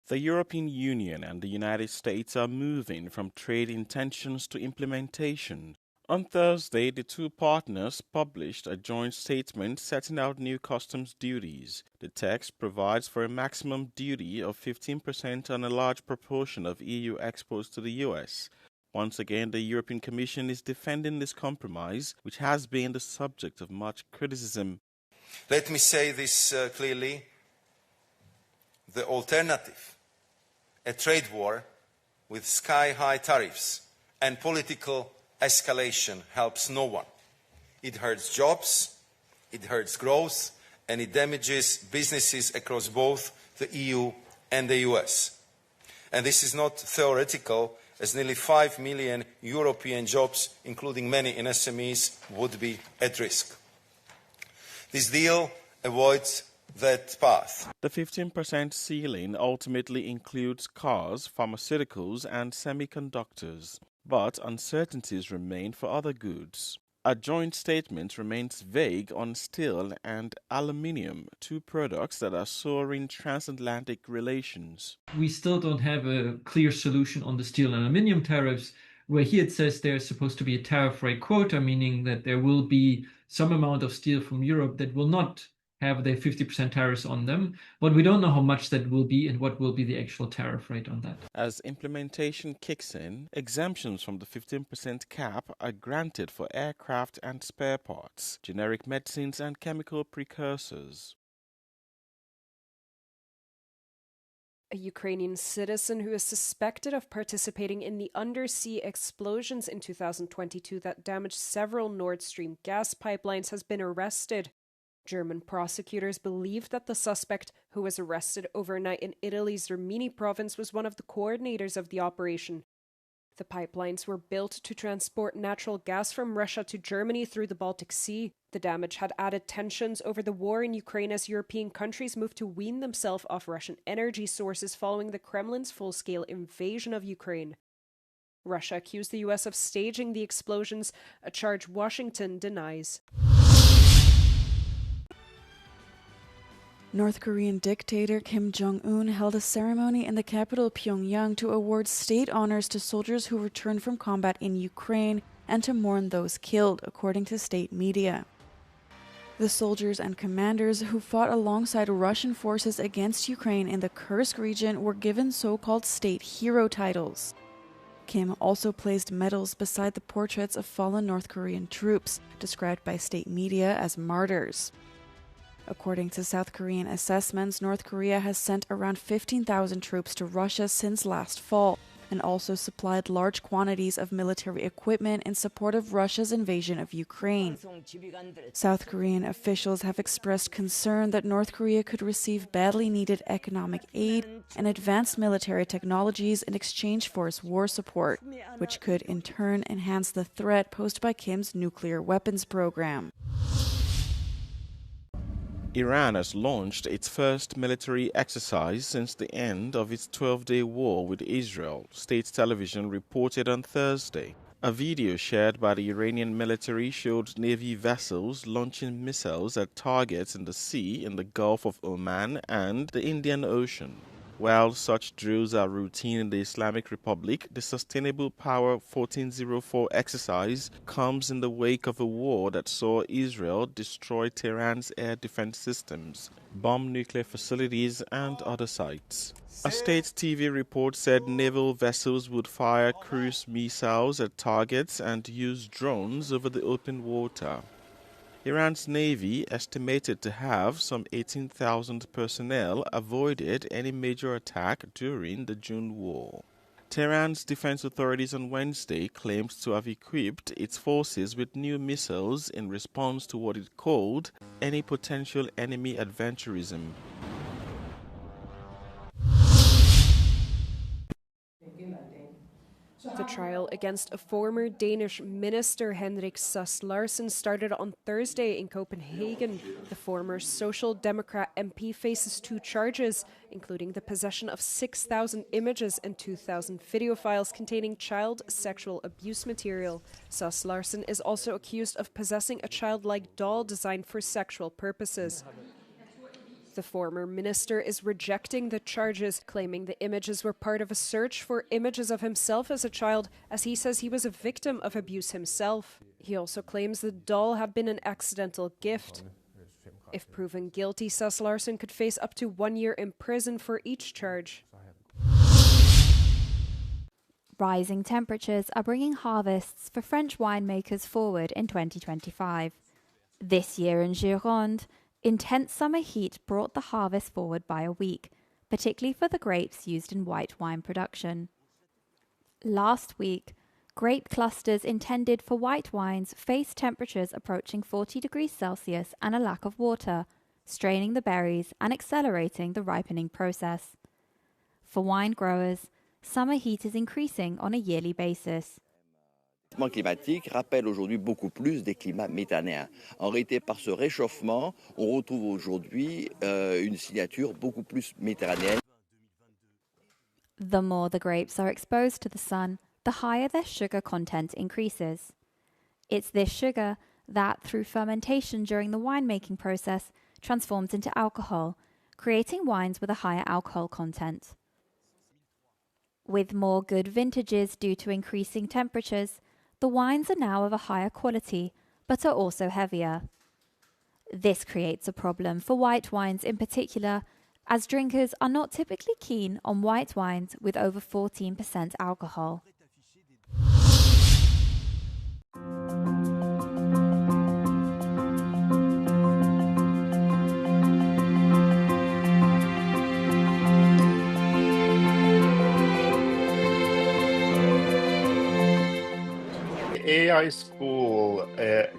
The European Union and the United States are moving from trade intentions to implementation. On Thursday, the two partners published a joint statement setting out new customs duties. The text provides for a maximum duty of 15% on a large proportion of EU exports to the US. Once again, the European Commission is defending this compromise, which has been the subject of much criticism. Let me say this clearly. The alternative, a trade war with sky-high tariffs and political escalation, helps no one. It hurts jobs, it hurts growth, and it damages businesses across both the EU and the US. And this is not theoretical, as nearly 5 million European jobs, including many in SMEs, would be at risk. This deal avoids that path. The 15% ceiling ultimately includes cars, pharmaceuticals, and semiconductors, but uncertainties remain for other goods. A joint statement remains vague on steel and aluminium, two products that are soaring transatlantic relations. We still don't have a clear solution on the steel and aluminium tariffs, where here it says there's supposed to be a tariff rate quota, meaning that there will be some amount of steel from Europe that will not have their 50% tariffs on them, but we don't know how much that will be and what will be the actual tariff rate on that. As implementation kicks in, exemptions from the 15% cap are granted for aircraft and spare parts, generic medicines and chemical precursors. A Ukrainian citizen who is suspected of participating in the undersea explosions in 2022 that damaged several Nord Stream gas pipelines has been arrested. German prosecutors believe that the suspect, who was arrested overnight in Italy's Rimini province, was one of the coordinators of the operation. The pipelines were built to transport natural gas from Russia to Germany through the Baltic Sea. The damage had added tensions over the war in Ukraine as European countries moved to wean themselves off Russian energy sources following the Kremlin's full-scale invasion of Ukraine. Russia accused the US of staging the explosions, a charge Washington denies. North Korean dictator Kim Jong-un held a ceremony in the capital Pyongyang to award state honors to soldiers who returned from combat in Ukraine and to mourn those killed, according to state media. The soldiers and commanders who fought alongside Russian forces against Ukraine in the Kursk region were given so-called state hero titles. Kim also placed medals beside the portraits of fallen North Korean troops, described by state media as martyrs. According to South Korean assessments, North Korea has sent around 15,000 troops to Russia since last fall and also supplied large quantities of military equipment in support of Russia's invasion of Ukraine. South Korean officials have expressed concern that North Korea could receive badly needed economic aid and advanced military technologies in exchange for its war support, which could in turn enhance the threat posed by Kim's nuclear weapons program. Iran has launched its first military exercise since the end of its 12-day war with Israel, state television reported on Thursday. A video shared by the Iranian military showed Navy vessels launching missiles at targets in the sea in the Gulf of Oman and the Indian Ocean. While such drills are routine in the Islamic Republic, the Sustainable Power 1404 exercise comes in the wake of a war that saw Israel destroy Tehran's air defense systems, bomb nuclear facilities, and other sites. A state TV report said naval vessels would fire cruise missiles at targets and use drones over the open water. Iran's navy, estimated to have some 18,000 personnel, avoided any major attack during the June war. Tehran's defense authorities on Wednesday claimed to have equipped its forces with new missiles in response to what it called any potential enemy adventurism. The trial against a former Danish minister, Henrik Sass Larsen, started on Thursday in Copenhagen. The former Social Democrat MP faces 2 charges, including the possession of 6,000 images and 2,000 video files containing child sexual abuse material. Sass Larsen is also accused of possessing a childlike doll designed for sexual purposes. The former minister is rejecting the charges, claiming the images were part of a search for images of himself as a child, as he says he was a victim of abuse himself. He also claims the doll had been an accidental gift. If proven guilty, says Larsen could face up to 1 year in prison for each charge. Rising temperatures are bringing harvests for French winemakers forward in 2025. This year in Gironde, intense summer heat brought the harvest forward by a week, particularly for the grapes used in white wine production. Last week, grape clusters intended for white wines faced temperatures approaching 40 degrees Celsius and a lack of water, straining the berries and accelerating the ripening process. For wine growers, summer heat is increasing on a yearly basis. Le changement climatique rappelle aujourd'hui beaucoup plus des climats méditerranéens. En réalité, par ce réchauffement, on retrouve aujourd'hui une signature beaucoup plus méditerranéenne. The more the grapes are exposed to the sun, the higher their sugar content increases. It's this sugar that, through fermentation during the winemaking process, transforms into alcohol, creating wines with a higher alcohol content. With more good vintages due to increasing temperatures, the wines are now of a higher quality, but are also heavier. This creates a problem for white wines in particular, as drinkers are not typically keen on white wines with over 14% alcohol. AI school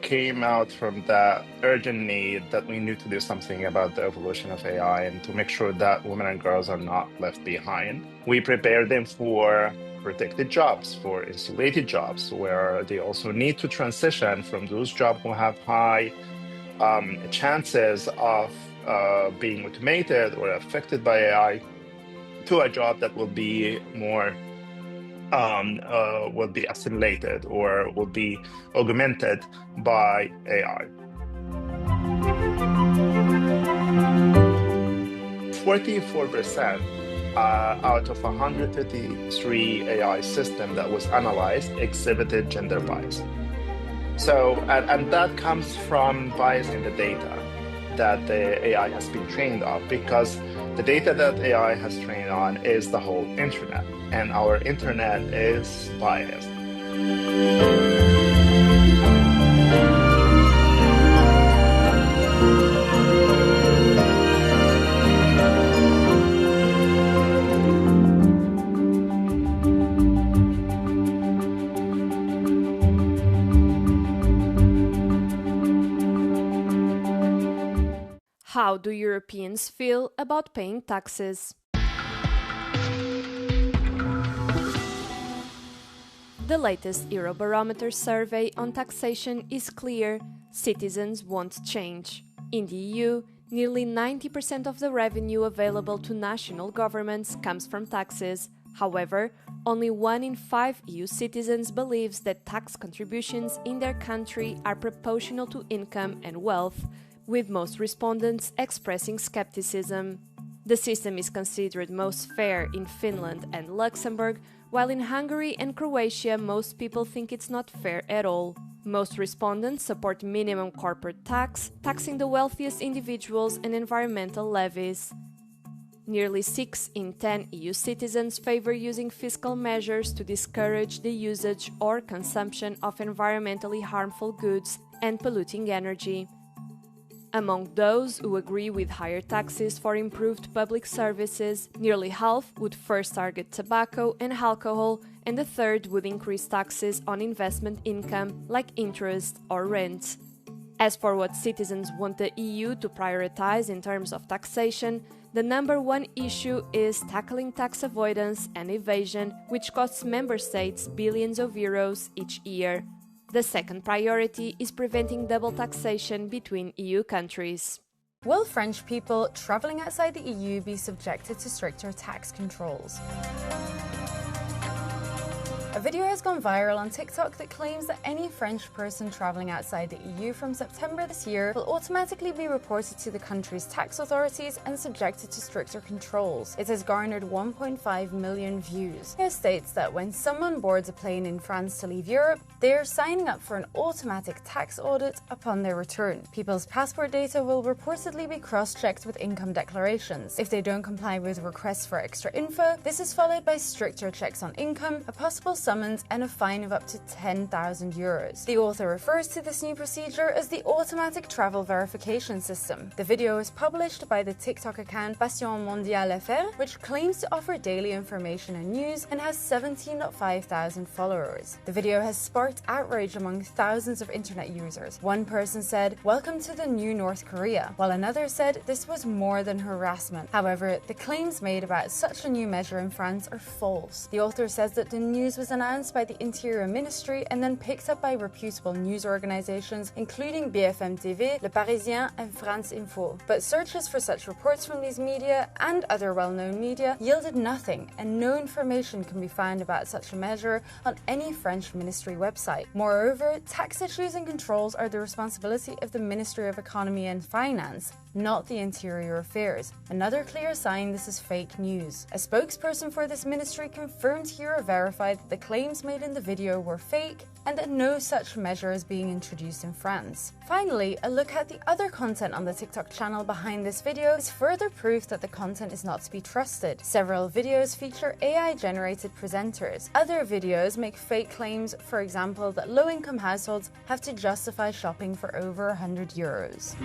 came out from the urgent need that we need to do something about the evolution of AI and to make sure that women and girls are not left behind. We prepare them for protected jobs, for insulated jobs, where they also need to transition from those jobs who have high chances of being automated or affected by AI to a job that will be more will be assimilated or will be augmented by AI. 44% out of 153 AI systems that was analyzed exhibited gender bias. So, and that comes from bias in the data that the AI has been trained on, because the data that AI has trained on is the whole internet, and our internet is biased. How do Europeans feel about paying taxes? The latest Eurobarometer survey on taxation is clear: citizens want change. In the EU, nearly 90% of the revenue available to national governments comes from taxes. However, only 1 in 5 EU citizens believes that tax contributions in their country are proportional to income and wealth, with most respondents expressing skepticism. The system is considered most fair in Finland and Luxembourg, while in Hungary and Croatia most people think it's not fair at all. Most respondents support minimum corporate tax, taxing the wealthiest individuals, and environmental levies. Nearly 6 in 10 EU citizens favor using fiscal measures to discourage the usage or consumption of environmentally harmful goods and polluting energy. Among those who agree with higher taxes for improved public services, nearly half would first target tobacco and alcohol, and a third would increase taxes on investment income like interest or rent. As for what citizens want the EU to prioritize in terms of taxation, the number one issue is tackling tax avoidance and evasion, which costs member states billions of euros each year. The second priority is preventing double taxation between EU countries. Will French people travelling outside the EU be subjected to stricter tax controls? A video has gone viral on TikTok that claims that any French person traveling outside the EU from September this year will automatically be reported to the country's tax authorities and subjected to stricter controls. It has garnered 1.5 million views. It states that when someone boards a plane in France to leave Europe, they are signing up for an automatic tax audit upon their return. People's passport data will reportedly be cross-checked with income declarations. If they don't comply with requests for extra info, this is followed by stricter checks on income, a possible summons, and a fine of up to 10,000 euros. The author refers to this new procedure as the automatic travel verification system. The video is published by the TikTok account Passion Mondiale FR, which claims to offer daily information and news and has 17.5 thousand followers. The video has sparked outrage among thousands of internet users. One person said, "Welcome to the new North Korea," while another said this was more than harassment. However, the claims made about such a new measure in France are false. The author says that the news was announced by the Interior Ministry and then picked up by reputable news organizations, including BFM TV, Le Parisien, and France Info. But searches for such reports from these media and other well-known media yielded nothing, and no information can be found about such a measure on any French ministry website. Moreover, tax issues and controls are the responsibility of the Ministry of Economy and Finance, not the Interior Affairs. Another clear sign this is fake news. A spokesperson for this ministry confirmed here or verified that the claims made in the video were fake and that no such measure is being introduced in France. Finally, a look at the other content on the TikTok channel behind this video is further proof that the content is not to be trusted. Several videos feature AI-generated presenters. Other videos make fake claims, for example, that low-income households have to justify shopping for over 100 euros.